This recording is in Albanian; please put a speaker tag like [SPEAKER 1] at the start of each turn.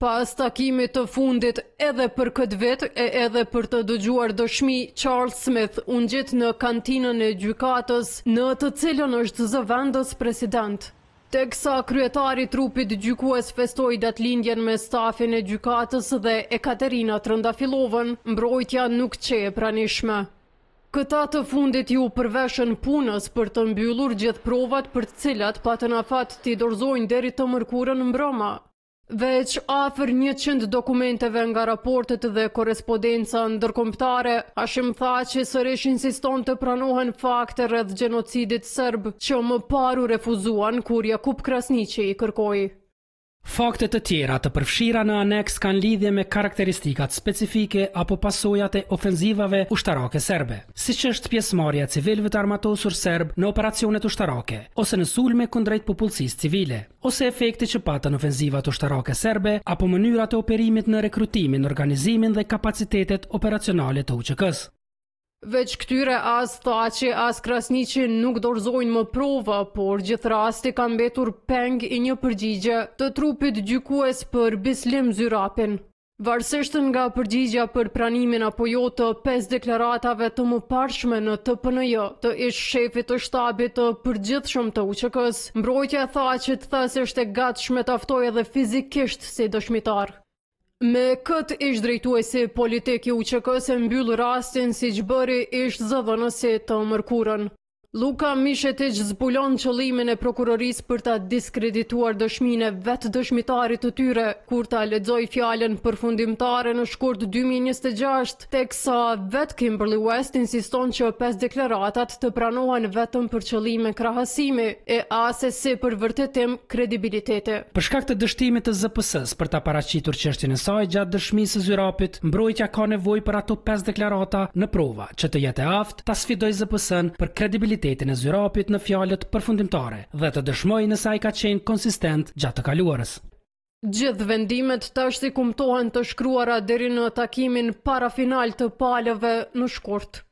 [SPEAKER 1] Pas takimit të fundit edhe për këtë vit e edhe për të dëgjuar dëshmi, Charles Smith u ngjit në kantinën e gjykatës, në të cilën është zëvendës president. Teksa kryetari i trupit gjykues festoi datëlindjen me stafin e gjykatës dhe Ekaterina Trëndafilovën, mbrojtja nuk qe e pranishme. Këta të fundit ju përveshën punës për të mbyllur gjithë provat për të cilat patën afat t'i dorëzojnë deri të mërkurën mbrëma. Veç afër 100 dokumenteve nga raportet dhe korespondenca ndërkombëtare, Hashim tha që sërish insiston të pranohen fakte rreth gjenocidit serb që më parë u refuzuan kur Jakub Krasniqi i kërkoi.
[SPEAKER 2] Fakte të tjera të përfshira në aneks kanë lidhje me karakteristikat specifike apo pasojat e ofenzivave ushtarake serbe, siç është pjesëmarrja e civilëve të armatosur serb në operacionet ushtarake, ose në sulme kundrejt popullsisë civile, ose efekti që patën ofenzivat ushtarake serbe, apo mënyrat e operimit në rekrutimin, organizimin dhe kapacitetet operacionale të UÇK-s.
[SPEAKER 1] Veç këtyre as tha që as Krasniqi nuk dorëzojnë më prova, por gjithrasti ka mbetur peng i një përgjigje të trupit gjykues për Bislim Zyrapin. Varësisht nga përgjigja për pranimin apo jo të 5 deklaratave të mëparshme në TPNJ të ish shefit të shtabit të përgjithshëm të UÇK-s, mbrojtja tha që të thasë është e gatshme të ftoj edhe fizikisht si dëshmitar. Me këtë ish drejtuesi politik i UÇK-s e mbyll rastin siç bëri ish zëdhënësi të mërkurën. Luka Mishetić zbulon qëllimin e prokurorisë për ta diskredituar dëshminë e vetë dëshmitarit të tyre kur ta lexoi fjalën përfundimtare në shkurt 2026, teksa vetë Kimberly West insiston që 5 deklaratat të pranohen vetëm për qëllime krahasimi e as si për vërtetim kredibiliteti.
[SPEAKER 2] Për shkak të dështimit të ZPS-s për ta paraqitur çështjen e saj gjatë dëshmisë së Zyrapit, mbrojtja ka nevojë për ato 5 deklarata në prova që të jetë e aftë ta sfidojë ZPS-n për kredibilitetin e Zyrapit në fjalët përfundimtare dhe të dëshmojë nëse ai ka qenë konsistent gjatë të kaluarës.
[SPEAKER 1] Gjithë vendimet tash i kumtohen të shkruara deri në takimin parafinal të palëve në shkurt.